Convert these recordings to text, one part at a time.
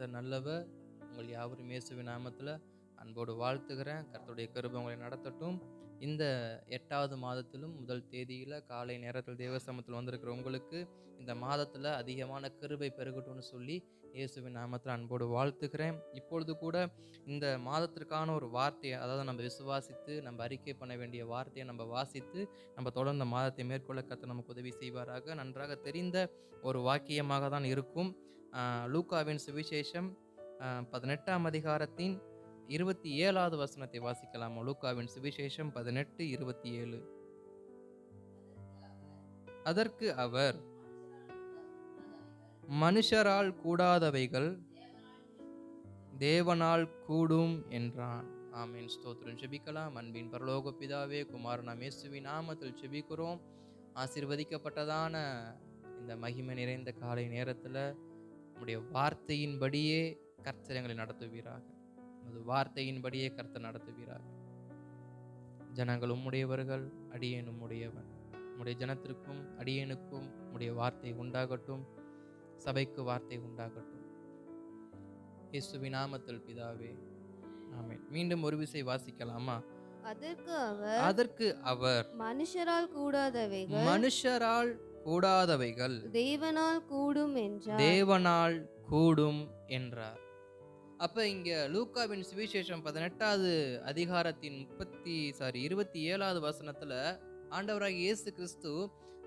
கர்த்தர் நல்லவர். உங்கள் யாவரும் இயேசுவின் நாமத்தில் அன்போடு வாழ்த்துகிறேன். கர்த்தருடைய கிருபை உங்களை நடத்தட்டும். இந்த 8வது மாதத்திலும் முதல் தேதியில் காலை நேரத்தில் தேவசமத்தில் வந்திருக்கிற உங்களுக்கு இந்த மாதத்தில் அதிகமான கிருபை பெருகட்டும்னு சொல்லி இயேசுவின் நாமத்தில் அன்போடு வாழ்த்துகிறேன். இப்பொழுது கூட இந்த மாதத்திற்கான ஒரு வார்த்தையை, அதாவது நம்ம விசுவாசித்து நம்ம அறிக்கை பண்ண வேண்டிய வார்த்தையை நம்ம வாசித்து நம்ம தொடர்ந்த மாதத்தை மேற்கொள்ள கர்த்தர் நமக்கு உதவி செய்வாராக. நன்றாக தெரிந்த ஒரு வாக்கியமாக தான் இருக்கும். லூக்காவின் சுவிசேஷம் 18ஆம் அதிகாரத்தின் 27வது வசனத்தை வாசிக்கலாம். லூக்காவின் சுவிசேஷம் 18:27. அதற்கு அவர், மனுஷரால் கூடாதவைகள் தேவனால் கூடும் என்றான். ஆமென். ஸ்தோத்திரம். ஜெபிக்கலாம். அன்பின் பரலோக பிதாவே, குமாரனாம் இயேசுவின் நாமத்தில் ஜெபிக்கிறோம். ஆசீர்வதிக்கப்பட்டதான இந்த மகிமை நிறைந்த காலை நேரத்தில் உம்முடைய வார்த்தையின்படியே கர்த்தர் எங்களை நடத்துவீராக. அது வார்த்தையின்படியே கர்த்தர் நடத்துவீராக. ஜனங்கள் உம்முடையவர்கள், அடியேன் உம்முடையவன். உம்முடைய ஜனத்திற்கும் அடியேனுக்கும் உம்முடைய வார்த்தை உண்டாகட்டும். சபைக்கு வார்த்தை உண்டாகட்டும். இயேசுவின் நாமத்தில் பிதாவே, ஆமென். மீண்டும் ஒரு விசை வாசிக்கலாமா? அதற்கு அவர் மனுஷரால் கூடாதவைகள் தேவனால் கூடும் என்றார். அப்ப இங்க லூக்காவின் சுவிசேஷம் 18வது அதிகாரத்தின் 27வது வசனத்துல ஆண்டவராகிய இயேசு கிறிஸ்து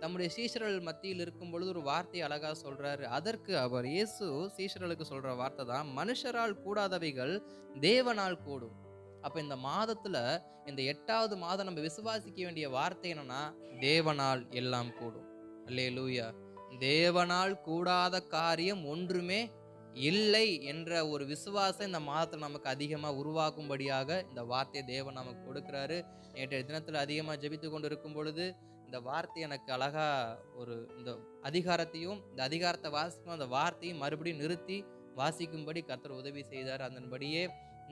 தம்முடைய சீஷர்கள் மத்தியில் இருக்கும் பொழுது ஒரு வார்த்தை அழகா சொல்றாரு. அதற்கு அவர், இயேசு சீஷர்களுக்கு சொல்ற வார்த்தை தான், மனுஷரால் கூடாதவைகள் தேவனால் கூடும். அப்ப இந்த மாதத்துல, இந்த 8வது மாதம் நம்ம விசுவாசிக்க வேண்டிய வார்த்தை என்னன்னா, தேவனால் எல்லாம் கூடும். அல்லேலூயா. தேவனால் கூடாத காரியம் ஒன்றுமே இல்லை என்ற ஒரு விசுவாசம் இந்த மாதத்தில் நமக்கு அதிகமாக உருவாக்கும்படியாக இந்த வார்த்தையை தேவன் நமக்கு கொடுக்கிறாரு. நேற்றைய தினத்தில் அதிகமாக ஜெபித்து கொண்டு இருக்கும் பொழுது இந்த வார்த்தை எனக்கு அழகா இந்த அதிகாரத்தையும் இந்த அதிகாரத்தை வாசிக்கும் அந்த வார்த்தையும் மறுபடியும் நிறுத்தி வாசிக்கும்படி கர்த்தர் உதவி செய்தார். அதன்படியே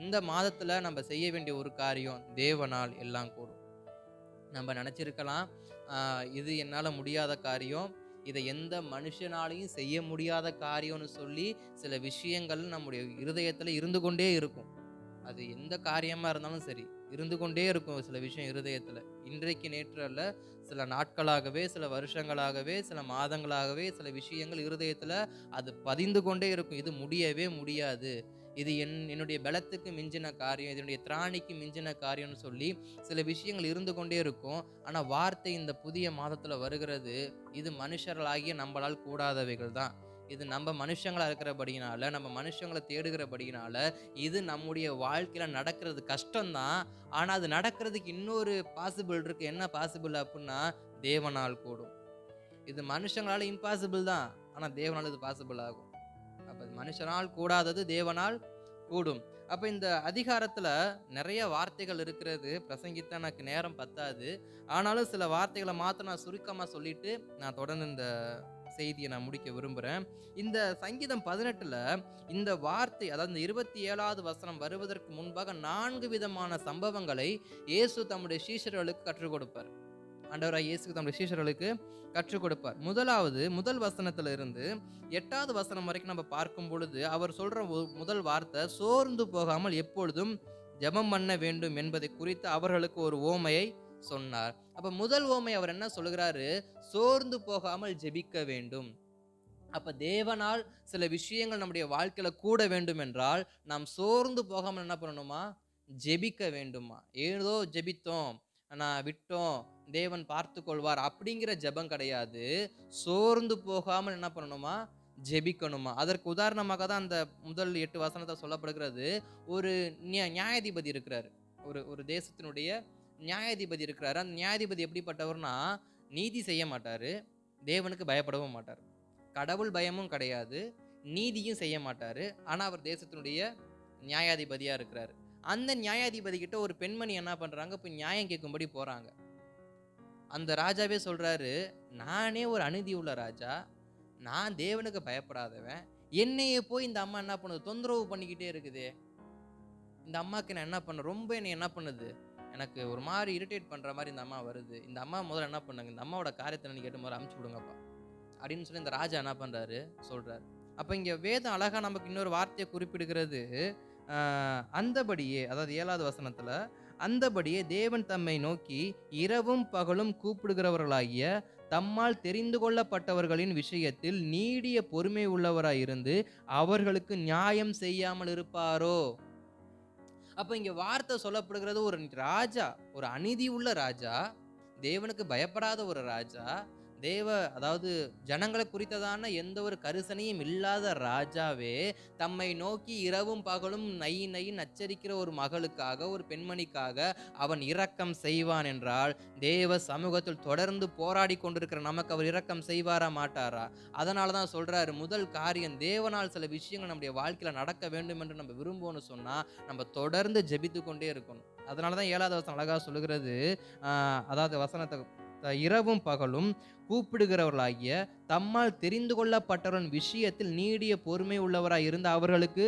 இந்த மாதத்துல நம்ம செய்ய வேண்டிய ஒரு காரியம், தேவனால் எல்லாம் கூடும். நம்ம நினைச்சிருக்கலாம், இது என்னால முடியாத காரியம், இதை எந்த மனுஷனாலையும் செய்ய முடியாத காரியம்னு சொல்லி சில விஷயங்கள் நம்முடைய இருதயத்துல இருந்து கொண்டே இருக்கும். அது எந்த காரியமா இருந்தாலும் சரி, இருந்து கொண்டே இருக்கும் சில விஷயம் இருதயத்துல. இன்றைக்கு நேற்று அல்ல, சில நாட்களாகவே, சில வருஷங்களாகவே, சில மாதங்களாகவே சில விஷயங்கள் இருதயத்துல அது பதிந்து கொண்டே இருக்கும். இது முடியவே முடியாது, இது என்னுடைய பலத்துக்கு மிஞ்சின காரியம், இதனுடைய திராணிக்கு மிஞ்சின காரியம்னு சொல்லி சில விஷயங்கள் இருந்து கொண்டே இருக்கும். ஆனா வார்த்தை இந்த புதிய மாதத்துல வருகிறது, இது மனுஷர்களாகிய நம்மளால் கூடாதவைகள் தான். இது நம்ம மனுஷங்களா இருக்கிறபடினால, நம்ம மனுஷங்களை தேடுகிறபடினால இது நம்முடைய வாழ்க்கையில நடக்கிறது கஷ்டம்தான். ஆனா அது நடக்கிறதுக்கு இன்னொரு பாசிபிள் இருக்கு. என்ன பாசிபிள் அப்படின்னா, தேவனால் கூடும். இது மனுஷங்களால இம்பாசிபிள் தான், ஆனா தேவனால் இது பாசிபிள் ஆகும். அப்ப மனுஷனால் கூடாதது தேவனால் கூடும். அப்ப இந்த அதிகாரத்துல நிறைய வார்த்தைகள் இருக்கிறது. பிரசங்கித்த எனக்கு நேரம் பத்தாது. ஆனாலும் சில வார்த்தைகளை மாத்திரம் நான் சுருக்கமா சொல்லிட்டு நான் தொடர்ந்து இந்த செய்தியை நான் முடிக்க விரும்புறேன். இந்த சங்கீதம் 18ல இந்த வார்த்தை, அதாவது இந்த 27வது வசனம் வருவதற்கு முன்பாக 4 விதமான சம்பவங்களை இயேசு தம்முடைய சீஷர்களுக்கு கற்றுக் கொடுப்பார். ஆண்டவராகிய இயேசு தம்முடைய சீஷர்களுக்கு கற்றுக் கொடுப்பார். முதல் வசனத்துல இருந்து 8வது வசனம் வரைக்கும் நம்ம பார்க்கும் பொழுது அவர் சொல்ற முதல் வார்த்தை, சோர்ந்து போகாமல் எப்பொழுதும் ஜெபம் பண்ண வேண்டும் என்பதை குறித்து அவர்களுக்கு ஒரு ஓமையை சொன்னார். அப்ப முதல் ஓமை அவர் என்ன சொல்லுகிறாரு, சோர்ந்து போகாமல் ஜெபிக்க வேண்டும். அப்ப தேவனால் சில விஷயங்கள் நம்முடைய வாழ்க்கையில கூட வேண்டும் என்றால் நாம் சோர்ந்து போகாமல் என்ன பண்ணணுமா, ஜெபிக்க வேண்டுமா. ஏதோ ஜெபித்தோம், நான் விட்டோம், தேவன் பார்த்து கொள்வார் அப்படிங்கிற ஜெபம் கிடையாது. சோர்ந்து போகாமல் என்ன பண்ணணுமா, ஜெபிக்கணுமா. அதற்கு உதாரணமாக தான் அந்த முதல் 8 வசனத்தை சொல்லப்படுகிறது. ஒரு நியாயாதிபதி இருக்கிறாரு, ஒரு தேசத்தினுடைய நியாயாதிபதி இருக்கிறாரு. அந்த நியாயாதிபதி எப்படிப்பட்டவர்னா, நீதி செய்ய மாட்டாரு, தேவனுக்கு பயப்படவும் மாட்டார், கடவுள் பயமும் கிடையாது, நீதியும் செய்ய மாட்டாரு. ஆனா அவர் தேசத்தினுடைய நியாயாதிபதியா இருக்கிறாரு. அந்த நியாயாதிபதி கிட்ட ஒரு பெண்மணி என்ன பண்றாங்க, இப்ப நியாயம் கேட்கும்படி போறாங்க. அந்த ராஜாவே சொல்றாரு, நானே ஒரு அநீதி உள்ள ராஜா, நான் தேவனுக்கு பயப்படாதவன், என்னையே போய் இந்த அம்மா என்ன பண்ணுது, தொந்தரவு பண்ணிக்கிட்டே இருக்குது. இந்த அம்மாக்கு நான் என்ன பண்ண, ரொம்ப என்னை என்ன பண்ணுது, எனக்கு ஒரு மாதிரி இரிட்டேட் பண்ற மாதிரி இந்த அம்மா வருது. இந்த அம்மா முதல்ல என்ன பண்ணுங்க, இந்த அம்மாவோட காரியத்தை நீ கேட்டு முதல்ல அமுச்சு விடுங்கப்பா அப்படின்னு சொல்லி இந்த ராஜா என்ன பண்றாரு சொல்றாரு. அப்ப இங்க வேதம் அழகா நமக்கு இன்னொரு வார்த்தையை குறிப்பிடுகிறது. அந்தபடியே, அதாவது 7வது வசனத்துல, அந்தபடியே தேவன் தம்மை நோக்கி இரவும் பகலும் கூப்பிடுகிறவர்களாகிய தம்மால் தெரிந்து கொள்ளப்பட்டவர்களின் விஷயத்தில் நீடிய பொறுமை உள்ளவராய் இருந்து அவர்களுக்கு நியாயம் செய்யாமல் இருப்பாரோ? அப்ப இங்க வார்த்தை சொல்லப்படுகிறது, ஒரு ராஜா, ஒரு அநீதி உள்ள ராஜா, தேவனுக்கு பயப்படாத ஒரு ராஜா, அதாவது ஜனங்களை குறித்ததான எந்த ஒரு கரிசனையும் இல்லாத ராஜாவே தம்மை நோக்கி இரவும் பகலும் நை நை நச்சரிக்கிற ஒரு மகளுக்காக, ஒரு பெண்மணிக்காக அவன் இரக்கம் செய்வான் என்றால், தேவ சமூகத்தில் தொடர்ந்து போராடி கொண்டிருக்கிற நமக்கு அவர் இரக்கம் செய்வாரா மாட்டாரா? அதனாலதான் சொல்றாரு, முதல் காரியம், தேவனால் சில விஷயங்கள் நம்முடைய வாழ்க்கையில நடக்க வேண்டும் என்று நம்ம விரும்புவோம்னு சொன்னா நம்ம தொடர்ந்து ஜெபித்து கொண்டே இருக்கணும். அதனாலதான் 7வது வசனம் அழகா சொல்லுகிறது. அதாவது வசனத்தை, இரவும் பகலும் கூப்பிடுகிறவர்களாகிய தம்மால் தெரிந்து கொள்ளப்பட்டவரின் விஷயத்தில் நீடிய பொறுமை உள்ளவராய் இருந்து அவர்களுக்கு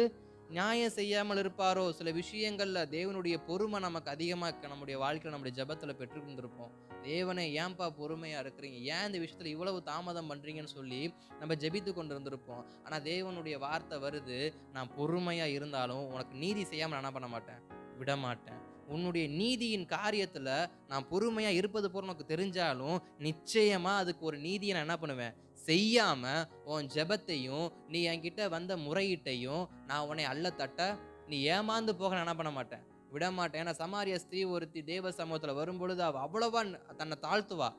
நியாயம் செய்யாமல் இருப்பாரோ? சில விஷயங்கள்ல தேவனுடைய பொறுமை நமக்கு அதிகமா நம்முடைய வாழ்க்கையில, நம்முடைய ஜெபத்துல பெற்றுக்கொண்டிருப்போம். தேவனே ஏன்பா பொறுமையா இருக்கிறீங்க, ஏன் இந்த விஷயத்துல இவ்வளவு தாமதம் பண்றீங்கன்னு சொல்லி நம்ம ஜெபித்து கொண்டு இருந்திருப்போம். ஆனா தேவனுடைய வார்த்தை வருது, நான் பொறுமையா இருந்தாலும் உனக்கு நீதி செய்யாம நான் என்ன பண்ண மாட்டேன், விட மாட்டேன். உன்னுடைய நீதியின் காரியத்துல நான் பொறுமையா இருப்பது போல உனக்கு தெரிஞ்சாலும் நிச்சயமா அதுக்கு ஒரு நீதியை நான் என்ன பண்ணுவேன், செய்யாம உன் ஜெபத்தையும் நீ என்கிட்ட வந்த முறையீட்டையும் நான் உன்னை அள்ள தட்ட, நீ ஏமாந்து போக நான் என்ன பண்ண மாட்டேன், விட மாட்டேன். ஏன்னா சமாரிய ஸ்திரீ ஒருத்தி தேவ சமூகத்துல வரும்பொழுது அவ அவ்வளவா தன்னை தாழ்த்துவா.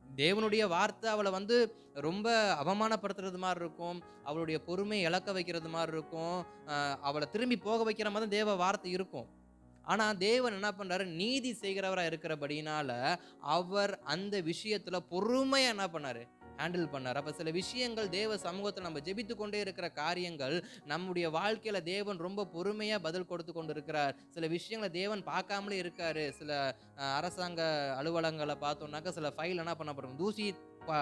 தேவனுடைய வார்த்தை அவளை ரொம்ப அவமானப்படுத்துறது மாதிரி இருக்கும், அவளுடைய பொறுமையை இழக்க வைக்கிறது மாதிரி இருக்கும், அவளை திரும்பி போக வைக்கிற மாதிரி தேவ வார்த்தை இருக்கும். ஆனா தேவன் என்ன பண்றாரு, நீதி செய்கிறவரா இருக்கிறபடினால அவர் அந்த விஷயத்துல பொறுமையா என்ன பண்ணாரு, ஹேண்டில் பண்ணார். அப்ப சில விஷயங்கள் தேவ சமூகத்தில் நம்ம ஜெபித்து கொண்டே இருக்கிற காரியங்கள் நம்முடைய வாழ்க்கையில தேவன் ரொம்ப பொறுமையா பதில் கொடுத்து கொண்டு இருக்கிறார். சில விஷயங்களை தேவன் பார்க்காமலே இருக்காரு. சில அரசாங்க அலுவலகங்களை பார்த்தோம்னாக்க சில ஃபைல் என்ன பண்ணப்படும், தூசி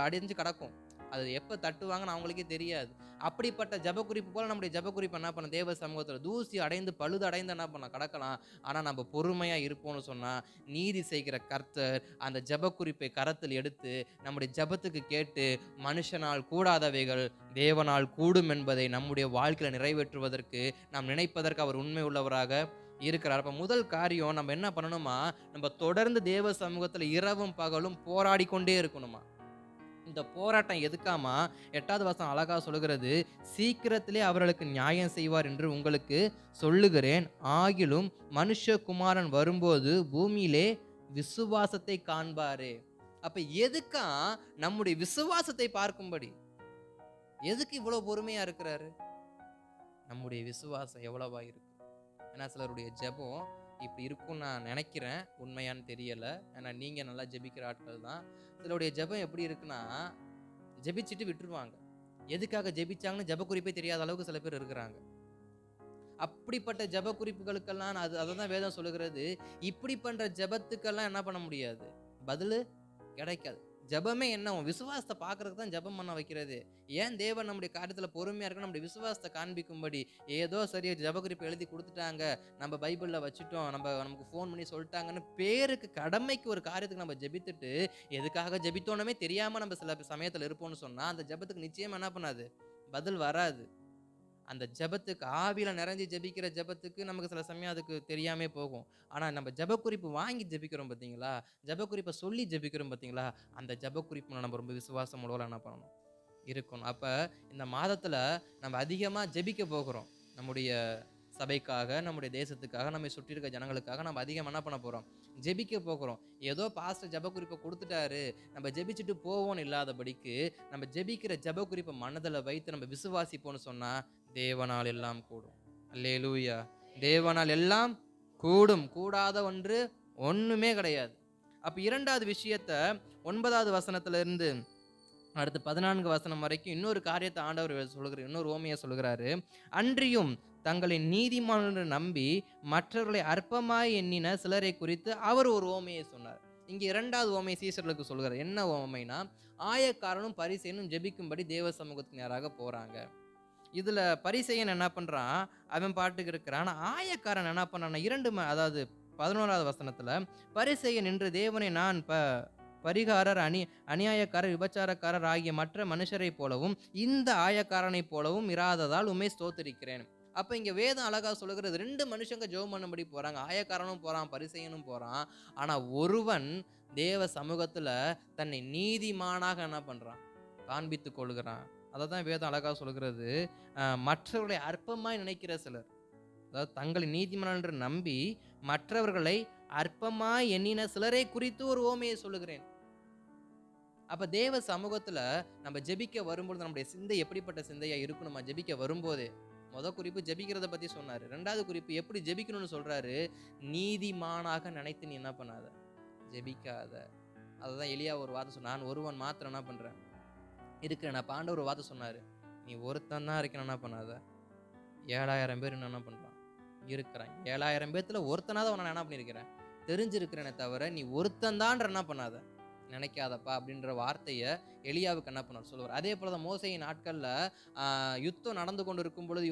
அடைஞ்சு கிடக்கும். அது எப்ப தட்டுவாங்கன்னு அவங்களுக்கே தெரியாது. அப்படிப்பட்ட ஜெபக்குறிப்பு போல நம்முடைய ஜெபக்குறிப்பு என்ன பண்ண, தேவ சமூகத்துல தூசி அடைந்து பழுது அடைந்து என்ன பண்ண கிடக்கலாம். ஆனா நம்ம பொறுமையா இருப்போம்னு சொன்னா நீதி செய்கிற கர்த்தர் அந்த ஜெபக்குறிப்பை கரத்தில் எடுத்து நம்முடைய ஜெபத்துக்கு கேட்டு மனுஷனால் கூடாதவைகள் தேவனால் கூடும் என்பதை நம்முடைய வாழ்க்கையில நிறைவேற்றுவதற்கு நாம் நினைப்பதற்கு அவர் உண்மை உள்ளவராக இருக்கிறார். அப்ப முதல் காரியம் நம்ம என்ன பண்ணணுமா, நம்ம தொடர்ந்து தேவ சமூகத்துல இரவும் பகலும் போராடி கொண்டே இருக்கணுமா. இந்த போராட்டம் எதுக்காமா, 8வது வசனம் அழகா சொல்லுகிறது, சீக்கிரத்திலே அவர்களுக்கு நியாயம் செய்வார் என்று உங்களுக்கு சொல்லுகிறேன். ஆகிலும் மனுஷகுமாரன் வரும்போது பூமியிலே விசுவாசத்தை காண்பாரு. அப்ப எதுக்கா, நம்முடைய விசுவாசத்தை பார்க்கும்படி. எதுக்கு இவ்வளவு பொறுமையா இருக்கிறாரு, நம்முடைய விசுவாசம் எவ்வளவா இருக்கு. ஏன்னா சிலருடைய ஜெபம் இப்படி இருக்கும் நான் நினைக்கிறேன், உண்மையான்னு தெரியல. ஏன்னா நீங்க நல்லா ஜெபிக்கிற ஆட்கள் தான். சிலருடைய ஜெபம் எப்படி இருக்குன்னா, ஜெபிச்சுட்டு விட்டுருவாங்க. எதுக்காக ஜெபிச்சாங்கன்னு ஜெப குறிப்பே தெரியாத அளவுக்கு சில பேர் இருக்கிறாங்க. அப்படிப்பட்ட ஜெப குறிப்புகளுக்கெல்லாம் அதான் வேதம் சொல்லுகிறது, இப்படி பண்ற ஜெபத்துக்கெல்லாம் என்ன பண்ண முடியாது, பதிலு கிடைக்காது. ஜெபமே என்ன, உன் விசுவாசத்தை பார்க்கறதுக்கு தான் ஜெபம் பண்ண வைக்கிறது. ஏன் தேவன் நம்முடைய காரியத்துல பொறுமையா இருக்கு, நம்முடைய விசுவாசத்தை காண்பிக்கும்படி. ஏதோ சரியா ஜெப குறிப்பு எழுதி கொடுத்துட்டாங்க, நம்ம பைபிள்ல வச்சுட்டோம், நமக்கு ஃபோன் பண்ணி சொல்லிட்டாங்கன்னு பேருக்கு கடமைக்கு ஒரு காரியத்துக்கு நம்ம ஜெபித்துட்டு எதுக்காக ஜெபித்தோன்னே தெரியாம நம்ம சில சமயத்துல இருப்போம்னு சொன்னா அந்த ஜெபத்துக்கு நிச்சயமா என்ன பண்ணாது, பதில் வராது. அந்த ஜெபத்துக்கு ஆவியில நிறைஞ்சு ஜெபிக்கிற ஜெபத்துக்கு நமக்கு சில சமயம் அதுக்கு தெரியாமே போகும். ஆனா நம்ம ஜெபக்குறிப்பு வாங்கி ஜெபிக்கிறோம் பார்த்தீங்களா, ஜெபக்குறிப்பை சொல்லி ஜெபிக்கிறோம் பார்த்தீங்களா, அந்த ஜெபக்குறிப்புல நம்ம ரொம்ப விசுவாசம் உள்ள என்ன பண்ணணும், இருக்கணும். அப்ப இந்த மாதத்துல நம்ம அதிகமா ஜெபிக்க போகிறோம். நம்முடைய சபைக்காக, நம்முடைய தேசத்துக்காக, நம்மை சுற்றி இருக்க ஜனங்களுக்காக நம்ம அதிகம் என்ன பண்ண போறோம், ஜெபிக்க போகிறோம். ஏதோ பாஸ்டர் ஜெபக்குறிப்பை கொடுத்துட்டாரு, நம்ம ஜெபிச்சுட்டு போவோம்னு இல்லாதபடிக்கு நம்ம ஜெபிக்கிற ஜெபக்குறிப்பை மனதில் வைத்து நம்ம விசுவாசிப்போம்னு சொன்னா தேவனால் எல்லாம் கூடும். அல்லேலூயா. தேவனால் எல்லாம் கூடும், கூடாத ஒன்று ஒண்ணுமே கிடையாது. அப்ப 2வது விஷயத்த 9வது வசனத்துல இருந்து அடுத்து 14 வசனம் வரைக்கும் இன்னொரு காரியத்தை ஆண்டவர் சொல்லுகிறார். இன்னொரு ஓமையை சொல்லுகிறாரு. அன்றியும் தங்களை நீதிமான் என்று நம்பி மற்றவர்களை அற்பமாய் எண்ணின சிலரை குறித்து அவர் ஒரு ஓமையை சொன்னார். இங்க 2வது ஓமையை சீசர்களுக்கு சொல்கிறார். என்ன ஓமைனா, ஆயக்காரனும் பரிசேயனும் ஜெபிக்கும்படி தேவ சமூகத்துக்கு நேராக போறாங்க. இதுல பரிசேயன் என்ன பண்றான், அவன் பாட்டுக்கு இருக்கிறான். ஆனா ஆயக்காரன் என்ன பண்ணான், அதாவது 11வது வசனத்துல, பரிசேயன் நின்று தேவனை நான் பரிகாரர், அநியாயக்காரர், விபச்சாரக்காரர் ஆகிய மற்ற மனுஷரை போலவும் இந்த ஆயக்காரனை போலவும் இராததால் உம்மை ஸ்தோத்திரிக்கிறேன். அப்ப இங்க வேதம் அழகா சொல்லுகிறது, 2 மனுஷங்க ஜெபம் பண்ணும்படி போறாங்க. ஆயக்காரனும் போறான், பரிசேயனும் போறான். ஆனா ஒருவன் தேவ சமூகத்துல தன்னை நீதிமானாக என்ன பண்றான்? காண்பித்துக் கொள்கிறான். அததான் வேதம் அழகா சொல்கிறது. மற்றவர்களை அற்பமாய் நினைக்கிற சிலர், அதாவது தங்களை நீதிமான் என்று நம்பி மற்றவர்களை அற்பமாய் எண்ணின சிலரை குறித்து ஒரு உவமையை சொல்லுகிறேன். அப்ப தேவ சமூகத்துல நம்ம ஜெபிக்க வரும்பொழுது நம்முடைய சிந்தை எப்படிப்பட்ட சிந்தையா இருக்கணுமா? ஜெபிக்க வரும்போதே குறிப்பு ஜெபிக்கிறத பத்தி சொன்னாரு. 2வது குறிப்பு எப்படி ஜெபிக்கணும்னு சொல்றாரு. நீதிமானாக நினைத்து நீ என்ன பண்ணாத, ஜெபிக்காத. அததான் எலியா ஒரு வார்த்தை சொன்னான். நான் ஒருவன் மாத்திரம் என்ன பண்றேன் இருக்கிறேன். அப்ப ஆண்டவர் ஒரு வார்த்தை சொன்னாரு. நீ ஒருத்தன் தான் இருக்கணும், என்ன பண்ணாத. 7000 பேர் என்ன பண்றான் இருக்கிறான். 7000 பேத்துல ஒருத்தனாவது உன்னை என்ன பண்ணிருக்கிறேன், தெரிஞ்சிருக்கிறேனே தவிர நீ ஒருத்தன் தான் என்ன பண்ணாத, நினைக்காதப்பா அப்படின்ற வார்த்தையை எலியாவுக்கு என்ன பண்ணார் சொல்லுவார். அதே போலதான் மோசையின் நாட்கள்ல யுத்தம் நடந்து கொண்டு இருக்கும் பொழுது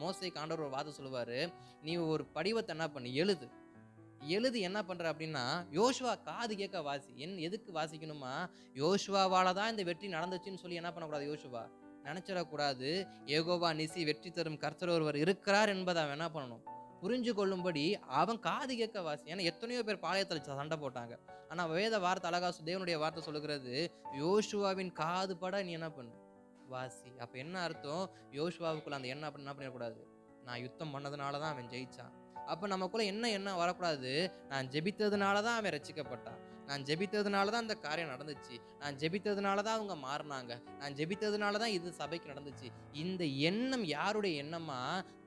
மோசைக்கு ஆண்டவர் ஒரு வார்த்தை சொல்லுவாரு. நீ ஒரு படிவத்தை என்ன பண்ணு, எழுதி என்ன பண்ற அப்படின்னா யோசுவா காது கேட்க வாசி. எதுக்கு வாசிக்கணுமா? யோசுவாவால தான் இந்த வெற்றி நடந்துச்சுன்னு சொல்லி என்ன பண்ணக்கூடாது, யோசுவா நினைச்சிடக்கூடாது. யெகோவா நிசி, வெற்றி தரும் கர்த்தர் ஒருவர் இருக்கிறார் என்பதை அவன் என்ன பண்ணணும், புரிஞ்சு கொள்ளும்படி அவன் காது கேட்க வாசி. ஏன்னா எத்தனையோ பேர் பாளையத்தில் சண்டை போட்டாங்க. ஆனா வேத வார்த்தை அழகா தேவனுடைய வார்த்தை சொல்லுகிறது, யோசுவாவின் காது பட நீ என்ன பண்ணு, வாசி. அப்ப என்ன அர்த்தம்? யோசுவாவுக்குள்ள அந்த என்ன பண்ணிடக்கூடாது, நான் யுத்தம் பண்ணதுனாலதான் அவன் ஜெயிச்சான். அப்ப நமக்குள்ள என்ன வரக்கூடாது, நான் ஜெபித்ததுனாலதான் அவன் ரட்சிக்கப்பட்டான், நான் ஜெபித்ததுனாலதான் அந்த காரியம் நடந்துச்சு, நான் ஜெபித்ததுனாலதான் அவங்க மாறினாங்க, நான் ஜெபித்ததுனாலதான் இது சபைக்கு நடந்துச்சு. இந்த எண்ணம் யாருடைய எண்ணமா?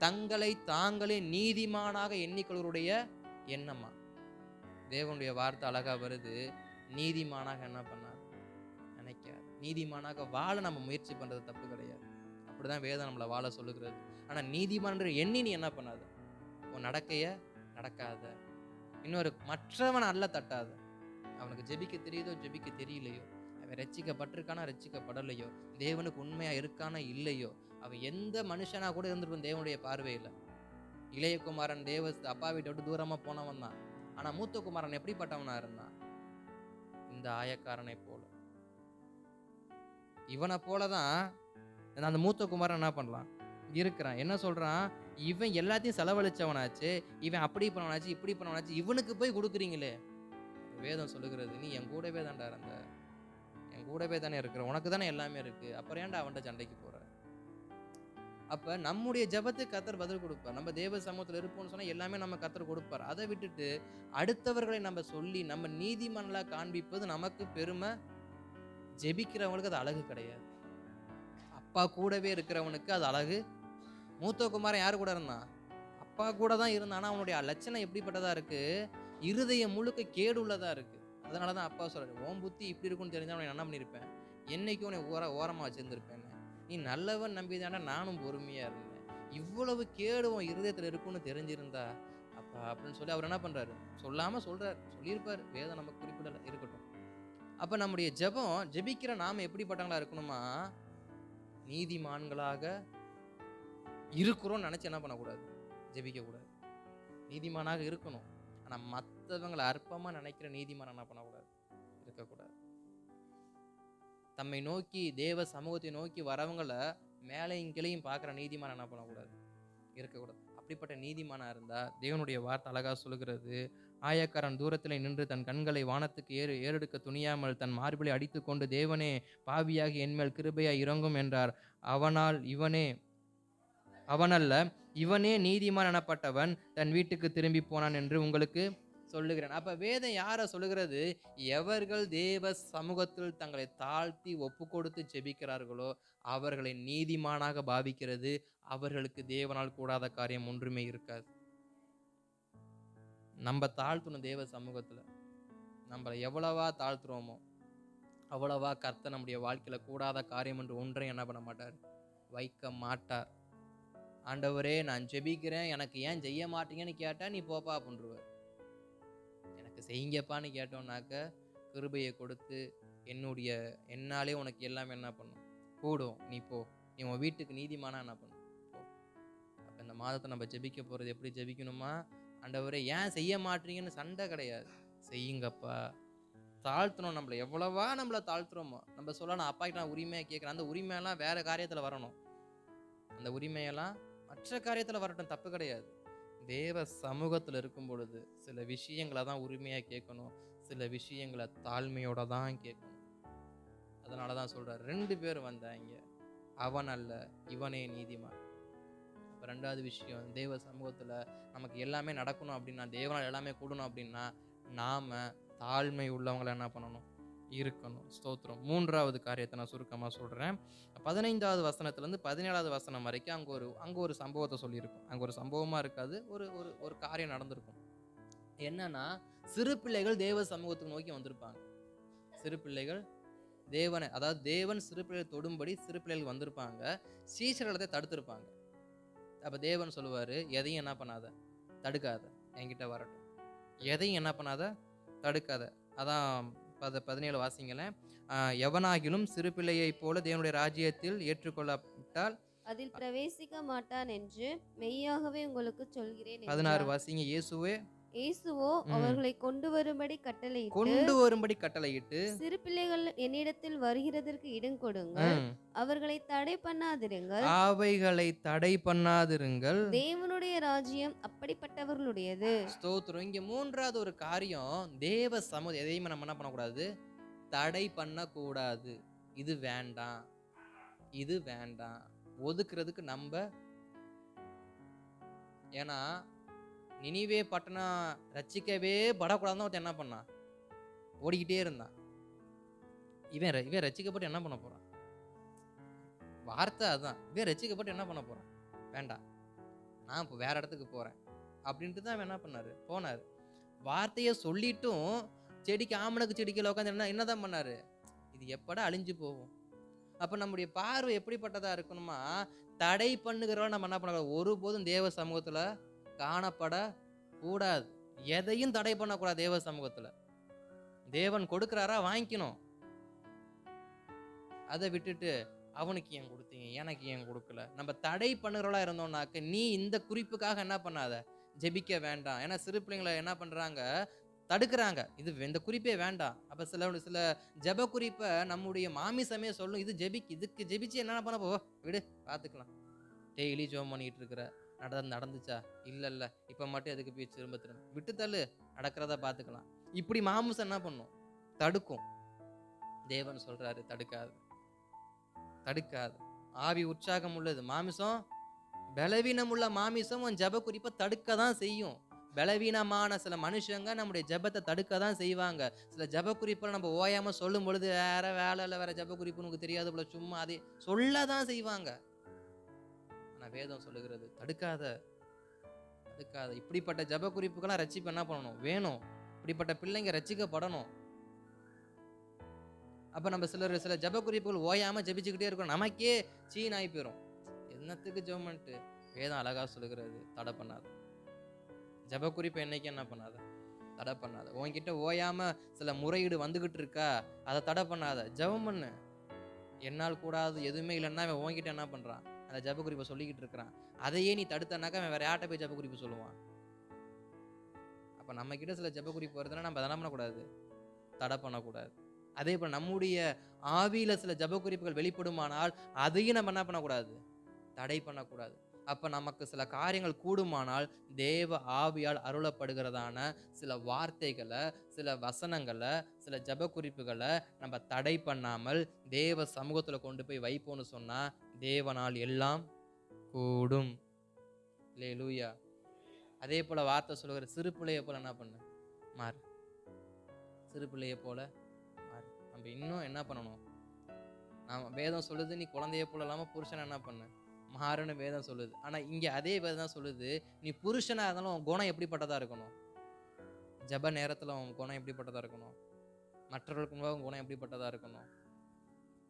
தங்களை தாங்களே நீதிமானாக எண்ணிக்கொள்வருடைய எண்ணமா? தேவனுடைய வார்த்தை அழகா வருது. நீதிமானாக என்ன பண்ணாது, நினைக்காது. நீதிமானாக வாழ நம்ம முயற்சி பண்றது தப்பு கிடையாது. அப்படிதான் வேதம் நம்மளை வாழ சொல்லுகிறது. ஆனா நீதிமான் எண்ணி நீ என்ன பண்ணாத, உன் நடக்கைய நடக்காத. இன்னொரு மற்றவன் அல்ல தட்டாத. அவனுக்கு ஜெபிக்க தெரியுதோ ஜெபிக்க தெரியலையோ, அவன் ரட்சிக்கப்பட்டிருக்கானா ரட்சிக்கப்படலையோ, தேவனுக்கு உண்மையா இருக்கானா இல்லையோ, அவன் எந்த மனுஷனா கூட இருந்திருக்கும் தேவனுடைய பார்வையில. இளையகுமாரன் அப்பா வீட்டை விட்டு தூரமா போனவன் தான். ஆனா மூத்த குமாரன் எப்படிப்பட்டவனா இருந்தான்? இந்த ஆயக்காரனை போல. இவனை போலதான் அந்த மூத்த குமாரன் என்ன பண்ணலாம் இருக்கிறான். என்ன சொல்றான்? இவன் எல்லாத்தையும் செலவழிச்சவனாச்சு, இவன் அப்படி பண்ணவனாச்சு, இப்படி பண்ணவனாச்சு, இவனுக்கு போய் கொடுக்குறீங்களே. வேதம் சொல்லுகிறது, நீ என் கூடவே தான்டா இருந்த, என் கூடவே தானே இருக்கிற, உனக்கு தானே எல்லாமே இருக்கு, அப்புறம் ஏன்டா அவன்கிட்ட சண்டைக்கு போற? அப்ப நம்முடைய ஜெபத்துக்கு கர்த்தர் பதில் கொடுப்பார். நம்ம தேவ சமூகத்துல இருப்போம்னு சொன்னா எல்லாமே நம்ம கர்த்தர் கொடுப்பார். அதை விட்டுட்டு அடுத்தவர்களை நம்ம சொல்லி நம்ம நீதிமான்களா காண்பிப்பது நமக்கு பெருமை. ஜெபிக்கிறவங்களுக்கு அது அழகு கிடையாது. அப்பா கூடவே இருக்கிறவனுக்கு அது அழகு. மூத்த குமாரன் யாரு கூட இருந்தான்? அப்பா கூட தான் இருந்தான். ஆனா அவனுடைய லட்சணம் எப்படிப்பட்டதா இருக்கு? இருதயம் முழுக்க கேடு உள்ளதா இருக்கு. அதனாலதான் அப்பா சொல்றாரு, உன் புத்தி இப்படி இருக்கும்னு தெரிஞ்சா உன்னை என்ன பண்ணிருப்பேன், என்னைக்கும் உன்னை ஓரமா வச்சிருந்திருப்பேன். நீ நல்லவன் நம்பிதானே நானும் பொறுமையா இருந்தேன். இவ்வளவு கேடு உன் இருதயத்துல இருக்கும்னு தெரிஞ்சிருந்தா அப்பா அப்படின்னு சொல்லி அவர் என்ன பண்றாரு, சொல்லாம சொல்றாரு. சொல்லியிருப்பாரு, வேதம் நமக்கு குறிப்பிடல, இருக்கட்டும். அப்ப நம்முடைய ஜெபிக்கிற நாம எப்படிப்பட்டவங்களா இருக்கணுமா? நீதிமான்களாக இருக்கிறோம் நினைச்சு என்ன பண்ணக்கூடாது, ஜெபிக்க கூடாது. நீதிமானாக இருக்கணும். ஆனா மற்றவங்களை அற்பமா நினைக்கிற நீதிமான் என்ன பண்ணக்கூடாது, இருக்கக்கூடாது. தம்மை நோக்கி தேவ சமூகத்தை நோக்கி வரவங்களை மேலையும் கிளையும் பார்க்குற நீதிமான் என்ன பண்ணக்கூடாது, இருக்கக்கூடாது. அப்படிப்பட்ட நீதிமானா இருந்தா தேவனுடைய வார்த்தை அழகா சொல்லுகிறது. ஆயக்காரன் தூரத்தில் நின்று தன் கண்களை வானத்துக்கு ஏறெடுக்க துணியாமல் தன் மார்பிலை அடித்து கொண்டு, தேவனே பாவியாகி என்மேல் கிருபையாய் இறங்கும் என்றார். அவனல்ல, இவனே நீதிமான் எனப்பட்டவன் தன் வீட்டுக்கு திரும்பி போனான் என்று உங்களுக்கு சொல்லுகிறேன். அப்ப வேதம் யார சொல்லுகிறது? எவர்கள் தேவ சமூகத்தில் தங்களை தாழ்த்தி ஒப்பு கொடுத்து ஜெபிக்கிறார்களோ அவர்களை நீதிமானாக பாவிக்கிறது. அவர்களுக்கு தேவனால் கூடாத காரியம் ஒன்றுமே இருக்காது. நம்ம தாழ்த்தணும். தேவ சமூகத்துல நம்மளை எவ்வளவா தாழ்த்துறோமோ அவ்வளவா கர்த்தர் நம்முடைய வாழ்க்கையில கூடாத காரியம் என்று ஒன்றையும் என்ன பண்ண மாட்டார், வைக்க மாட்டார். ஆண்டவரே நான் ஜெபிக்கிறேன், எனக்கு ஏன் செய்ய மாட்டீங்கன்னு கேட்டா நீ போப்பா அப்படின்றுவார். எனக்கு செய்யுங்கப்பான்னு கேட்டோம்னாக்க கிருபையை கொடுத்து என்னாலே உனக்கு எல்லாமே என்ன பண்ணும், கூடும். நீ போ, நீ உன் வீட்டுக்கு நீதிமானா என்ன பண்ணும் போ. அப்ப இந்த மாதத்தை நம்ம ஜெபிக்க போறது எப்படி ஜெபிக்கணுமா? ஆண்டவரே ஏன் செய்ய மாட்டீங்கன்னு சண்டை கிடையாது, செய்யுங்கப்பா. தாழ்த்தணும். நம்மள எவ்வளவா நம்மள தாழ்த்துறோமோ, நம்ம சொல்லலாம் அப்பா கிட்ட நான் உரிமையா கேட்கிறேன். அந்த உரிமையெல்லாம் வேற காரியத்துல வரணும். அந்த உரிமையெல்லாம் மற்ற காரியத்துல வரட்டும், தப்பு கிடையாது. தேவ சமூகத்துல இருக்கும் பொழுது சில விஷயங்களை தான் உரிமையா கேட்கணும், சில விஷயங்களை தாழ்மையோட தான் கேட்கணும். அதனாலதான் சொல்றாரு, 2 பேர் வந்தாங்க, அவன் அல்ல இவனே நீதிமான். அப்ப 2வது விஷயம், தேவ சமூகத்துல நமக்கு எல்லாமே நடக்கணும் அப்படின்னா, தேவனால் எல்லாமே கூடணும் அப்படின்னா, நாம தாழ்மை உள்ளவங்களை என்ன பண்ணணும், இருக்கணும். ஸ்தோத்திரம். 3வது காரியத்தை நான் சுருக்கமா சொல்றேன். 15வது வசனத்துல இருந்து 17வது வசனம் வரைக்கும் அங்க ஒரு சம்பவத்தை சொல்லியிருக்கும். அங்க ஒரு சம்பவமா இருக்காது, ஒரு ஒரு ஒரு காரியம் நடந்திருக்கும். என்னன்னா, சிறு பிள்ளைகள் தேவ சமூகத்துக்கு நோக்கி வந்திருப்பாங்க. சிறு பிள்ளைகள் தேவனை, அதாவது தேவன் சிறு பிள்ளைகள் தொடும்படி சிறு பிள்ளைகள் வந்திருப்பாங்க. சீஷர்களை தடுத்திருப்பாங்க. அப்ப தேவன் சொல்லுவாரு, எதையும் என்ன பண்ணாத, தடுக்காத, என்கிட்ட வரட்டும். எதையும் என்ன பண்ணாத, தடுக்காத. அதான் 17 வாசிங்களேன். எவனாகிலும் சிறு பிள்ளையைப் போல தேவனுடைய ராஜ்யத்தில் ஏற்றுக்கொள்ளப்பட்டால் அதில் பிரவேசிக்க மாட்டான் என்று மெய்யாகவே உங்களுக்கு சொல்கிறேன் 16 என்றார். வாசிங்க. இயேசுவோ ம், அவர்களை கொண்டு வரும்படி கட்டளையிட்டு, கொண்டு வரும்படி கட்டளையிட்டு, சிறு பிள்ளைகள் என்னிடத்தில் வருகிறதற்கு இடம் கொடுங்கள், ம், அவர்களை தடை பண்ணாதிருங்கள், அவைகளை தடை பண்ணாதிருங்கள். தேவனுடைய ராஜ்யம் அப்படிப்பட்டவர்களுடையது. ஸ்தோத்திரம். இங்க 3வது ஒரு காரியம், தேவ சமூகம் எதையுமே நம்ம என்ன பண்ணக்கூடாது, தடை பண்ணக்கூடாது. இது வேண்டாம், இது வேண்டாம், ஒதுக்குறதுக்கு நம்ம. ஏன்னா நினிவே பட்டணம் ரட்சிக்கவே படக்கூடாதுன்னு ஒருத்தன் என்ன பண்ணான், ஓடிக்கிட்டே இருந்தான். இவன் ரட்சிக்கப்பட்டு என்ன பண்ண போறான், வார்த்தை அதான், இவன் ரட்சிக்கப்பட்டு என்ன பண்ண போறான், வேண்டாம், நான் இப்போ வேற இடத்துக்கு போறேன் அப்படின்ட்டு தான் அவன் என்ன பண்ணாரு, போனாரு. வார்த்தையை சொல்லிட்டும் செடிக்கு, ஆமணக்கு செடிக்கல உட்காந்து என்னதான் பண்ணாரு, இது எப்படா அழிஞ்சு போகும். அப்ப நம்முடைய பார்வை எப்படிப்பட்டதா இருக்கணுமா, தடை பண்ணுகிறவங்க நம்ம என்ன பண்ணக்கூடாது, ஒருபோதும் தேவ சமூகத்துல காணப்பட கூடாது. எதையும் தடை பண்ணக்கூடாது தேவ சமூகத்துல. தேவன் கொடுக்கிறாரா, வாங்கிக்கணும். அதை விட்டுட்டு அவனுக்கு ஏன் கொடுத்தீங்க, எனக்கு ஏன் கொடுக்கல, நம்ம தடை பண்ணுறவளா இருந்தோம்னாக்க, நீ இந்த குறிப்புக்காக என்ன பண்ணாத, ஜெபிக்க வேண்டாம். ஏன்னா சிறு பிள்ளைங்களை என்ன பண்றாங்க, தடுக்கிறாங்க, இது இந்த குறிப்பே வேண்டாம். அப்ப சில ஜெப குறிப்பை நம்முடைய மாமிசமே சொல்லும், இதுக்கு ஜெபிச்சு என்ன பண்ண போ, விடு பார்த்துக்கலாம். டெய்லி ஜெபம் பண்ணிட்டு இருக்கிற, நடந்துச்சா, இல்ல இப்ப மட்டும் எதுக்கு போய் திரும்ப விட்டு தள்ளு, நடக்கிறத பார்த்துக்கலாம். இப்படி மாமிசம் என்ன பண்ணும், தடுக்கும். தேவன் சொல்றாரு, தடுக்காது. ஆவி உற்சாகம் உள்ளது, மாமிசம் பலவீனம் உள்ள மாமிசம் உன் ஜெப குறிப்பை தடுக்க தான் செய்யும். பலவீனமான சில மனுஷங்க நம்முடைய ஜெபத்தை தடுக்க தான் செய்வாங்க. சில ஜெப குறிப்பை நம்ம ஓயாம சொல்லும் பொழுது, வேற வேலை இல்லை, வேற ஜெப குறிப்பு உனக்கு தெரியாது போல, சும்மா அதே சொல்லதான் செய்வாங்க. ஆனா வேதம் சொல்லுகிறது, தடுக்காத. இப்படிப்பட்ட ஜெப குறிப்புக்கெல்லாம் ரட்சிப்பு என்ன பண்ணணும், வேணும். இப்படிப்பட்ட பிள்ளைங்க ரட்சிக்கப்படணும். அப்ப நம்ம சில ஜெப குறிப்புகள் ஓயாம ஜெபிச்சுக்கிட்டே இருக்கோம், நமக்கே சீன் ஆகி போயிடும். என்னத்துக்கு ஜெபம் பண்ணிட்டு, வேதம் அழகா சொல்லுகிறது, தடை பண்ணாத. ஜெப குறிப்பு என்னைக்கு என்ன பண்ணாத, தடை பண்ணாத. உன்கிட்ட ஓயாம சில முறையீடு வந்துகிட்டு இருக்கா, அதை தடை பண்ணாத, ஜெபம் பண்ணு. என்னால் கூடாது எதுவுமே இல்லைன்னா அவன் உன்கிட்ட என்ன பண்றான், அந்த ஜெப குறிப்பை சொல்லிக்கிட்டு இருக்கிறான். அதையே நீ தடுத்தனாக்கா அவன் வேற யார்கிட்ட போய் ஜெப குறிப்பு சொல்லுவான். அப்ப நம்ம கிட்ட சில ஜெப குறிப்பு வருதுன்னா நம்ம அதை பண்ணக்கூடாது, தடை பண்ணக்கூடாது. அதே போல நம்முடைய ஆவியில சில ஜெப குறிப்புகள் வெளிப்படுமானால் அதையும் நம்ம என்ன பண்ணக்கூடாது, தடை பண்ணக்கூடாது. அப்ப நமக்கு சில காரியங்கள் கூடுமானால் தேவ ஆவியால் அருளப்படுகிறதான சில வார்த்தைகளை, சில வசனங்களை, சில ஜெப குறிப்புகளை நம்ம தடை பண்ணாமல் தேவ சமூகத்துல கொண்டு போய் வைப்போம்னு சொன்னா தேவனால் எல்லாம் கூடும். அல்லேலூயா. அதே போல வார்த்தை சொல்லுகிற, சிறு பிள்ளையை போல என்ன பண்ணு, மாறு. சிறு பிள்ளையை போல மாறு. நம்ம இன்னும் என்ன பண்ணணும், வேதம் சொல்லுது, நீ குழந்தைய போல இல்லாம புருஷனை என்ன பண்ணு, மாறுன்னு வேதம் சொல்லுது. ஆனா இங்க அதே வேதம் தான் சொல்லுது, நீ புருஷனா இருந்தாலும் உன் குணம் எப்படிப்பட்டதா இருக்கணும், ஜெப நேரத்துல உன் குணம் எப்படிப்பட்டதா இருக்கணும், மற்றவர்களுக்கு முன்பாக உன் குணம் எப்படிப்பட்டதா இருக்கணும்,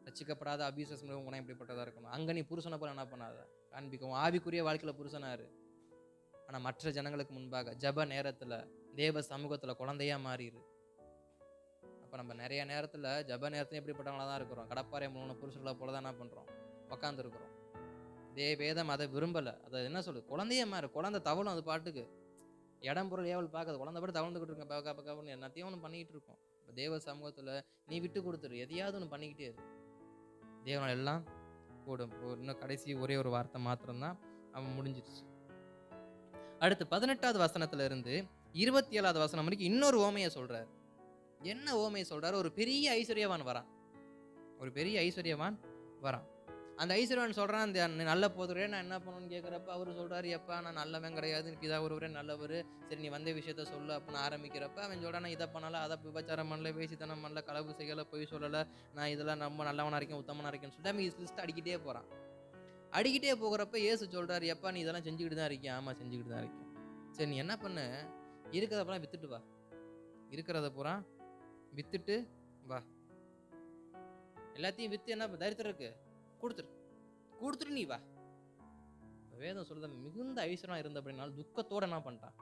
ரட்சிக்கப்படாத அபிவிசுவாசம் உன் குணம் எப்படிப்பட்டதா இருக்கணும். அங்க நீ புருஷனை போல என்ன பண்ணாத, காண்பிக்கும். ஆவிக்குரிய வாழ்க்கையில புருஷனாரு, ஆனா மற்ற ஜனங்களுக்கு முன்பாக ஜெப நேரத்துல தேவ சமூகத்துல குழந்தையா மாறிடு. அப்ப நம்ம நிறைய நேரத்துல ஜெப நேரத்துல எப்படிப்பட்டவங்களா தான் இருக்கிறோம், கடப்பாறை மூணு புருஷர்களை போலதான் என்ன பண்றோம், உட்கார்ந்து இருக்கிறோம். வேதம் அதை விரும்பல. அதை என்ன சொல்லுது, குழந்தைய மாறு. குழந்தை தவளும் அது பாட்டுக்கு, இடம் பொருள் ஏவல் பார்க்காது, குழந்தை பாட்டு தவழ்ந்துகிட்டு இருக்கோம், என்னத்தையும் ஒன்று பண்ணிட்டு இருக்கோம். இப்போ தேவ சமூகத்துல நீ விட்டு கொடுத்துரு, எதையாவது ஒன்று பண்ணிக்கிட்டே இரு, தேவனால் எல்லாம் கூடும். இன்னும் கடைசி ஒரே ஒரு வார்த்தை மாத்திரம்தான், அவன் முடிஞ்சிருச்சு. அடுத்து 18வது வசனத்துல இருந்து 27வது வசனம் வரைக்கும் இன்னொரு ஓமையை சொல்றாரு. என்ன ஓமையை சொல்றாரு? ஒரு பெரிய ஐஸ்வர்யவான் வரான். ஒரு பெரிய ஐஸ்வர்யவான் வரான். அந்த ஐஸ்வர்யவான் சொல்றான், இந்த நல்ல போதுரே நான் என்ன பண்ணணும்னு கேட்குறப்ப அவரு சொல்றாரு, எப்பா நான் நல்லவன் கிடையாது, பிதா ஒருவரே நல்லவர், சரி நீ வந்த விஷயத்த சொல்லு அப்படின்னு ஆரம்பிக்கிறப்ப அவன் சொல்றான், நான் இதை பண்ணல, அதை விபச்சாரம் பண்ணல, வேசித்தனம் பண்ணல, களவு செய்யலை, பொய் சொல்லலை, நான் இதெல்லாம் ரொம்ப நல்லவனா இருக்கேன், உத்தமனா இருக்கேன்னு சொல்லிட்டு அவன் லிஸ்ட் அடிக்கிட்டே போறான். அடிக்கிட்டே போகிறப்ப இயேசு சொல்றாரு, எப்பா நீ இதெல்லாம் செஞ்சுக்கிட்டு தான் இருக்கியா? ஆமா செஞ்சுக்கிட்டு தான் இருக்கேன். சரி நீ என்ன பண்ணு, இருக்கிறத பூரா வித்துட்டு வா, இருக்கிறத பூரா வித்துட்டு வா, எல்லாத்தையும் வித்து என்ன தரித்திரம் இருக்கு கொடுத்துட்டு நீ வா. வேதம் சொல்றது மிகுந்த ஐஸ்வர்யம் இருந்த அப்படின்னாலும் துக்கத்தோட என்ன பண்ணிட்டான்,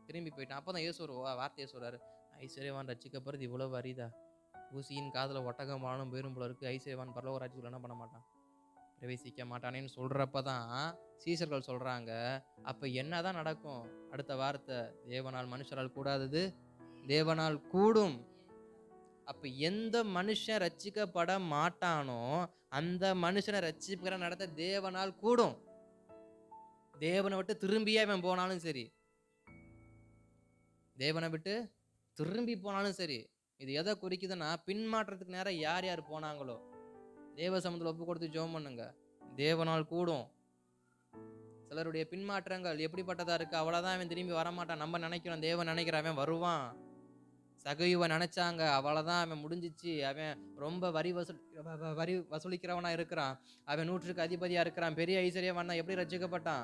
திரும்பி போயிட்டான். அப்பதான் இயேசு ஒரு வார்த்தையை சொல்றாரு, ஐஸ்வர்யவான் ரட்சிக்கப்படுறது இவ்வளவு அரிதா, ஊசியின் காதுல ஒட்டகமானும் பேரும் போல இருக்கு, ஐஸ்வர்யவான் பரலோக ராஜ்யத்துக்குள்ள என்ன பண்ண மாட்டான், பிரவேசிக்க மாட்டானேன்னு சொல்றப்பதான் சீசர்கள் சொல்றாங்க, அப்ப என்னதான் நடக்கும்? அடுத்த வார்த்தை, தேவனால் மனுஷரால் கூடாதது தேவனால் கூடும். அப்ப எந்த மனுஷன் ரட்சிக்கப்பட மாட்டானோ அந்த மனுஷனை ரட்சிக்கிற நடத்த தேவனால் கூடும். தேவனை விட்டு திரும்பியே அவன் போனாலும் சரி, தேவனை விட்டு திரும்பி போனாலும் சரி. இது எதை குறிக்குதுன்னா, பின்மாற்றத்துக்கு நேரம் யார் யார் போனாங்களோ தேவ சமூகத்தில் ஒப்பு கொடுத்து ஜெபம் பண்ணுங்க, தேவனால் கூடும். சிலருடைய பின்மாற்றங்கள் எப்படிப்பட்டதா இருக்கு, அவ்வளவுதான் அவன் திரும்பி வரமாட்டான். நம்ம நினைக்கிறோம், தேவன் நினைக்கிற அவன் வருவான். சகையுவை நினைச்சாங்க, அவ்வளவுதான் அவன் முடிஞ்சிச்சு, அவன் ரொம்ப வரி வசூலிக்கிறவனா இருக்கிறான், அவன் 100க்கு அதிபதியா இருக்கிறான், பெரிய ஐஸ்வர்யவான் தான். எப்படி ரட்சிக்கப்பட்டான்?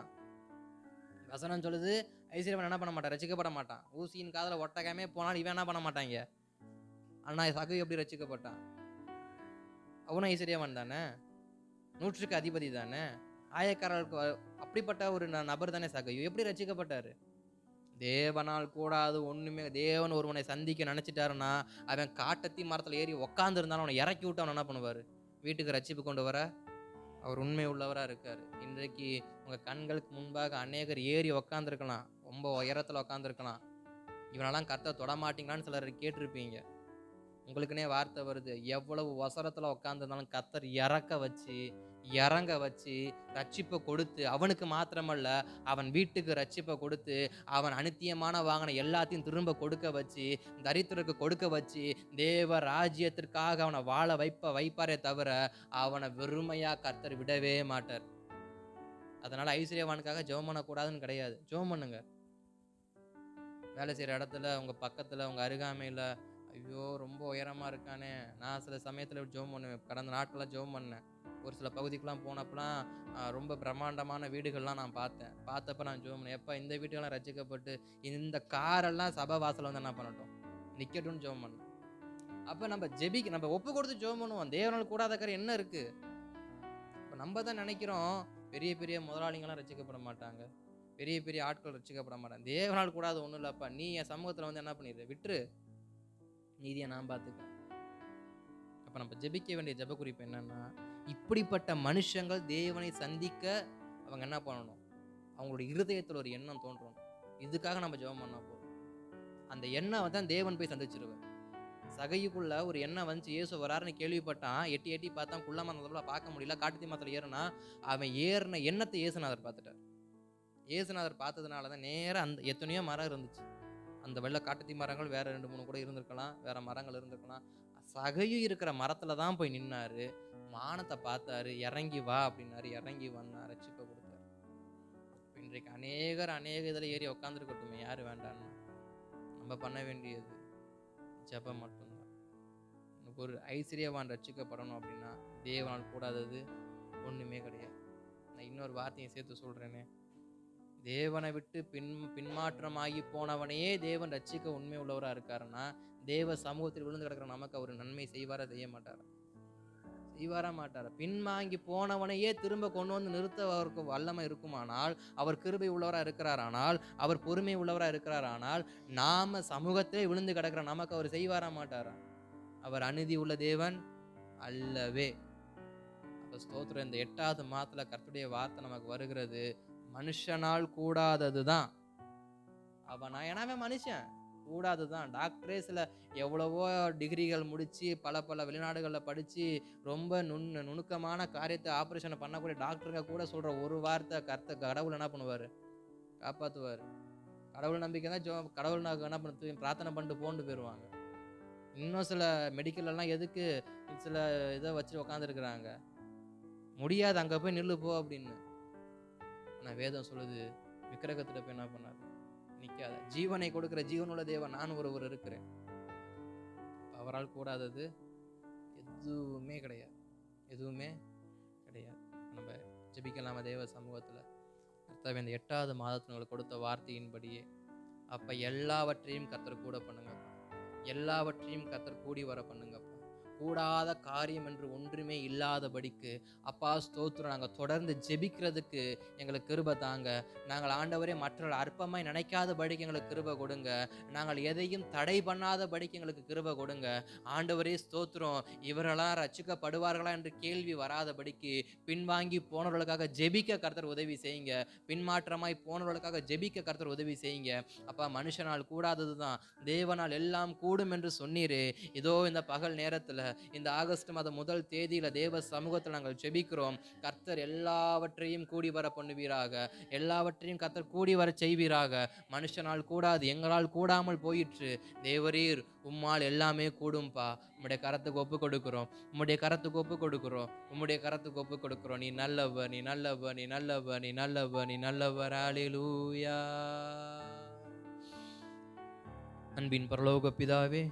வசனம் சொல்லுது, ஐஸ்வர்யவான் என்ன பண்ண மாட்டான், ரட்சிக்கப்பட மாட்டான். ஊசியின் காதல ஒட்டகமே போனாலும் இவன் என்ன பண்ண மாட்டாங்க. ஆனா சகை எப்படி ரட்சிக்கப்பட்டான்? அவனும் ஐஸ்வர்யவான் தானே, 100க்கு அதிபதி தானே, ஆயக்காரர்களுக்கு அப்படிப்பட்ட ஒரு நபர் தானே சகையு. எப்படி ரட்சிக்கப்பட்டாரு? தேவனால் கூடாது ஒண்ணுமே. தேவன் ஒருவனை சந்திக்க நினைச்சிட்டாருன்னா அவன் காட்டத்தி மரத்துல ஏறி உக்காந்து இருந்தாலும் அவனை இறக்கி விட்டு அவன் என்ன பண்ணுவாரு, வீட்டுக்கு ரட்சிப்பு கொண்டு வர அவர் உண்மை உள்ளவரா இருக்காரு. இன்றைக்கு உங்க கண்களுக்கு முன்பாக அநேகர் ஏறி உக்காந்துருக்கலாம், ரொம்ப உயரத்துல உக்காந்துருக்கலாம், இவனெல்லாம் கர்த்தர் தொடமாட்டீங்களான்னு சிலர் கேட்டிருப்பீங்க. உங்களுக்குன்னே வார்த்தை வருது, எவ்வளவு வசரத்துல உட்காந்துருந்தாலும் கர்த்தர் இறங்க வச்சு ரட்சிப்பை கொடுத்து, அவனுக்கு மாத்திரமல்ல அவன் வீட்டுக்கு ரட்சிப்பை கொடுத்து, அவன் அநித்தியமான வாங்கின எல்லாத்தையும் திரும்ப கொடுக்க வச்சு, தரித்திரருக்கு கொடுக்க வச்சு, தேவ ராஜ்யத்திற்காக அவனை வாழ வைப்பாரே தவிர அவனை வெறுமையா கர்த்தர் விடவே மாட்டார். அதனால ஐஸ்வர்யவானுக்காக ஜெபம் பண்ணக்கூடாதுன்னு கிடையாது, ஜெபம் பண்ணுங்க. வேலை செய்யற இடத்துல, உங்க பக்கத்துல, உங்க அருகாமையில, ஐயோ ரொம்ப உயரமா இருக்கானே, நான் சில சமயத்துல ஜெபம் பண்ணுவேன். கடந்த நாட்கள்லாம் ஜெபம் பண்ணேன். ஒரு சில பகுதிக்கெல்லாம் போனப்பெல்லாம் ரொம்ப பிரம்மாண்டமான வீடுகள்லாம் நான் பார்த்தப்ப நான் ஜெபம் பண்ணேன், எப்ப இந்த வீட்டுகள்லாம் ரட்சிக்கப்பட்டு இந்த காரெல்லாம் சபை வாசல் வந்து என்ன பண்ணட்டும், நிக்கட்டும்னு ஜெபம் பண்ணேன். அப்ப நம்ம ஒப்பு கொடுத்து ஜெபம் பண்ணுவோம். தேவனால் கூடாத காரியம் என்ன இருக்கு? இப்ப நம்ம தான் நினைக்கிறோம் பெரிய பெரிய முதலாளிகள்லாம் ரட்சிக்கப்பட மாட்டாங்க, பெரிய பெரிய ஆட்கள் ரட்சிக்கப்பட மாட்டாங்க. தேவனால் கூடாது ஒண்ணும் இல்லப்பா, நீ என் சமூகத்துல வந்து என்ன பண்ணிடு, விட்டுரு, நீதியை நான் பார்த்துக்கிறேன். அப்ப நம்ம ஜெபிக்க வேண்டிய ஜெப குறிப்பு என்னன்னா, இப்படிப்பட்ட மனுஷங்கள் தேவனை சந்திக்க அவங்க என்ன பண்ணணும், அவங்களுடைய இருதயத்துல ஒரு எண்ணம் தோன்றணும். இதுக்காக நம்ம ஜெபம் பண்ணா போதும், அந்த எண்ணம் வந்து தேவன் போய் சந்திச்சிருவார். சகையுக்குள்ள ஒரு எண்ணம் வந்து இயேசு வராருன்னு கேள்விப்பட்டான், எட்டி பார்த்தான், குள்ளமரத்துல பார்க்க முடியல, காட்டுத்தீ மரத்துல ஏறினா, அவன் ஏறின எண்ணத்தை இயேசுநாதர் பார்த்துட்டார். இயேசுநாதர் பார்த்ததுனாலதான் நேரம் அந்த எத்தனையோ மரம் இருந்துச்சு, அந்த வெள்ளை காட்டுத்தீ மரங்கள் வேற 2-3 கூட இருந்திருக்கலாம், வேற மரங்கள் இருந்திருக்கலாம், சகையு இருக்கிற மரத்துல தான் போய் நின்னாரு, வானத்தை பார்த்தாரு, இறங்கி வா அப்படின்னாரு, இறங்கி வந்தார், ரட்சிப்பை கொடுத்தாரு. இன்றைக்கு அநேக இதுல ஏறி உட்காந்துருக்கட்டுமே, யாரு வேண்டான்னு. நம்ம பண்ண வேண்டியது ஜெபம் மட்டும்தான். ஒரு ஐஸ்வர்யவான் ரட்சிக்கப்படணும் அப்படின்னா தேவனால் கூடாதது ஒண்ணுமே கிடையாது. நான் இன்னொரு வார்த்தையை சேர்த்து சொல்றேனே, தேவனை விட்டு பின்மாற்றமாகி போனவனையே தேவன் ரட்சிக்க உண்மை உள்ளவரா இருக்காருன்னா, தேவ சமூகத்தில் விழுந்து கிடக்கிற நமக்கு அவர் நன்மை செய்வாரா மாட்டாரா? பின்வாங்கி போனவனையே திரும்ப கொண்டு வந்து நிறுத்த அவருக்கு வல்லமை இருக்குமானால், அவர் கிருபை உள்ளவரா இருக்கிறாரானால், அவர் பொறுமை உள்ளவரா இருக்கிறாரானால், நாம சமூகத்திலே விழுந்து கிடக்கிற நமக்கு அவர் செய்வாரா மாட்டாரா? அவர் அநீதி உள்ள தேவன் அல்லவே. அப்ப ஸ்தோத்திரம். இந்த 8வது மாதத்துல கர்த்தருடைய வார்த்தை நமக்கு வருகிறது, மனுஷனால் கூடாததுதான். ஏன்னா அவன் மனுஷன், கூடாது தான். டாக்டரே எவ்வளவோ டிகிரிகள் முடிச்சு பல பல வெளிநாடுகளில் படித்து ரொம்ப நுணுக்கமான காரியத்தை ஆப்ரேஷனை பண்ணக்கூடிய டாக்டருங்க கூட சொல்கிற ஒரு வார்த்தை கடவுள் என்ன பண்ணுவார்? காப்பாற்றுவார். கடவுள் நம்பிக்கை தான் கடவுள் என்ன பண்ண பிரார்த்தனை பண்ணிட்டு போண்டு போயிடுவாங்க. இன்னும் சில மெடிக்கல்லாம் எதுக்கு சில இதை வச்சு உக்காந்துருக்குறாங்க, முடியாது அங்கே போய் நில்லு போ அப்படின்னு. ஆனால் வேதம் சொல்லுது, விக்கிரகத்துல போய் என்ன பண்ணாது, நிற்காத. ஜீவனை கொடுக்கிற ஜீவனுள்ள தேவன் நான் ஒருவர் இருக்கிறேன். அவரால் கூடாதது எதுவுமே கிடையாது, எதுவுமே கிடையாது. நம்ம ஜெபிக்கலாம தேவ சமூகத்தில். கர்த்தாவே, இந்த 8வது மாதத்தில் உங்களுக்கு கொடுத்த வார்த்தையின்படியே அப்போ எல்லாவற்றையும் கர்த்தர் கூட பண்ணுங்கப்பா. எல்லாவற்றையும் கர்த்தர் கூடி வர பண்ணுங்கப்பா. கூடாத காரியம் என்று ஒன்றுமே இல்லாதபடிக்கு அப்பா ஸ்தோத்திரம். நாங்கள் தொடர்ந்து ஜெபிக்கிறதுக்கு எங்களுக்கு கிருபை தாங்க. நாங்கள் ஆண்டவரே மற்றவர்கள் அற்பமாய் நினைக்காதபடிக்கு எங்களுக்கு கிருபை கொடுங்க. நாங்கள் எதையும் தடை பண்ணாதபடிக்கு எங்களுக்கு கிருபை கொடுங்க. ஆண்டவரே ஸ்தோத்திரம். இவர்களாம் ரட்சிக்கப்படுவார்களா என்று கேள்வி வராதபடிக்கு பின்வாங்கி போனவர்களுக்காக ஜெபிக்க கர்த்தர் உதவி செய்யுங்க. பின்மாற்றமாய் போனவர்களுக்காக ஜெபிக்க கர்த்தர் உதவி செய்யுங்க. அப்பா, மனுஷனால் கூடாதது தான் தேவனால் எல்லாம் கூடும் என்று சொன்னீரே. இதோ இந்த பகல் நேரத்தில் இந்த ஆகஸ்ட் மாதம் 1 தேதியில தேவ சமூகத்தில் நாங்கள் ஜெபிக்கிறோம். கர்த்தர் எல்லாவற்றையும் கூடி வர பண்ணுவீராக. எல்லாவற்றையும் கர்த்தர் கூடி வர செய்வீராக. மனுஷனால் கூடாது, எங்களால் கூடாமல் போயிற்று. தேவரீர், உம்மால் எல்லாமே கூடும்பா. உம்முடைய கரத்துக்கு ஒப்பு கொடுக்கிறோம். உம்முடைய கரத்துக்கு ஒப்பு கொடுக்கிறோம். உம்முடைய கரத்துக்கு ஒப்பு கொடுக்கிறோம். நீ நல்லவர், நீ நல்லவர், நீ நல்லவர், நீ நல்லவர், நீ நல்லவர். அல்லேலூயா. அன்பின் பரலோக பிதாவே,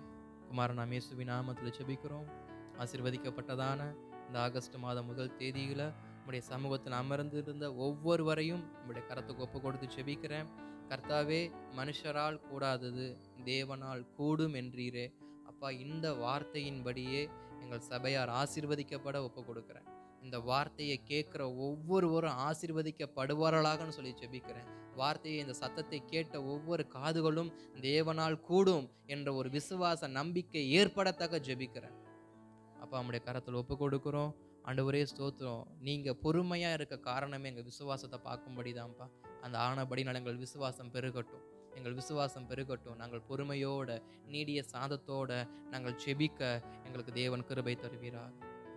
குமாரனாம் இயேசுவின் நாமத்தில் ஜெபிக்கிறோம். ஆசீர்வதிக்கப்பட்டதான இந்த ஆகஸ்ட் மாதம் 1 தேதியில் உம்முடைய சமூகத்தில் அமர்ந்திருந்த ஒவ்வொருவரையும் உம்முடைய கரத்துக்கு ஒப்பு கொடுத்து ஜெபிக்கிறேன். கர்த்தாவே, மனுஷரால் கூடாதது தேவனால் கூடும் என்றீரே. அப்பா, இந்த வார்த்தையின்படியே எங்கள் சபையார் ஆசீர்வதிக்கப்பட ஒப்பு கொடுக்குறேன். இந்த வார்த்தையை கேட்குற ஒவ்வொருவரும் ஆசீர்வதிக்கப்படுவார்களாகன்னு சொல்லி ஜெபிக்கிறேன். வார்த்தையை, இந்த சத்தத்தை கேட்ட ஒவ்வொரு காதுகளும் தேவனால் கூடும் என்ற ஒரு விசுவாச நம்பிக்கை ஏற்படத்தக்க ஜெபிக்கிறேன். அப்பா, நம்முடைய கரத்தில் ஒப்பு கொடுக்குறோம். ஆண்டவரே ஸ்தோத்திரம். நீங்கள் பொறுமையாக இருக்க காரணமே எங்கள் விசுவாசத்தை பார்க்கும்படி தான்ப்பா. அந்த ஆனபடினால் எங்கள் விசுவாசம் பெருகட்டும், எங்கள் விசுவாசம் பெருகட்டும். நாங்கள் பொறுமையோட நீடிய சாந்தத்தோட நாங்கள் ஜெபிக்க எங்களுக்கு தேவன் கிருபை தருவீராக.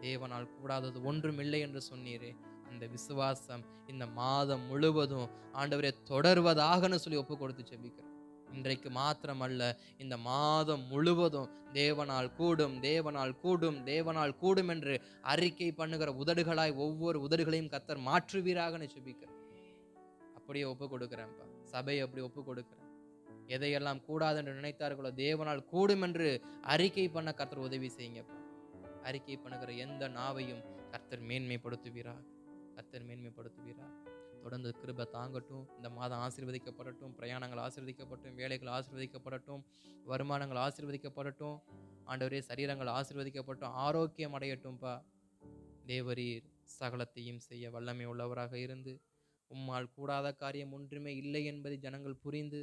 தேவனால் கூடாதது ஒன்றுமில்லை என்று சொன்னீரே. அந்த விசுவாசம் இந்த மாதம் முழுவதும் ஆண்டவரே தொடர்வதாகன்னு சொல்லி ஒப்பு கொடுத்து ஜெபிக்கிறேன். இன்றைக்கு மாத்திரமல்ல, இந்த மாதம் முழுவதும் தேவனால் கூடும், தேவனால் கூடும், தேவனால் கூடும் என்று அறிக்கை பண்ணுகிற உதடுகளாய் ஒவ்வொரு உதடுகளையும் கர்த்தர் மாற்றுவீராகன்னு ஜெபிக்கிறேன். அப்படியே ஒப்பு கொடுக்குறேன்ப்பா. சபையை அப்படி ஒப்பு கொடுக்குறேன். எதையெல்லாம் கூடாது என்று நினைத்தார்களோ தேவனால் கூடும் என்று அறிக்கை பண்ண கர்த்தர் உதவி செய்யுங்கப்பா. அறிக்கை பண்ணுகிற எந்த நாவையும் கர்த்தர் மேன்மைப்படுத்துவீராக. கர்த்தர் மேன்மைப்படுத்துவீராக. தொடர்ந்து கிருபை தாங்கட்டும். இந்த மாதம் ஆசீர்வதிக்கப்படட்டும். பிரயாணங்கள் ஆசீர்வதிக்கப்படட்டும். வேலைகள் ஆசீர்வதிக்கப்படட்டும். வருமானங்கள் ஆசீர்வதிக்கப்படட்டும். ஆண்டவரே, சரீரங்கள் ஆசீர்வதிக்கப்பட்டும். ஆரோக்கியம் அடையட்டும்பா. தேவரீர் சகலத்தையும் செய்ய வல்லமை உள்ளவராக இருந்து உம்மால் கூடாத காரியம் ஒன்றுமே இல்லை என்பதை ஜனங்கள் புரிந்து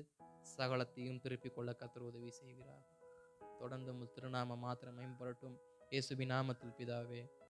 சகலத்தையும் திருப்பிக் கொள்ள கர்த்தர் உதவி செய்கிறார். தொடர்ந்து திருநாம மாத்திரம் மேம்படட்டும். இயேசுவின் நாமத்தில் பிதாவே.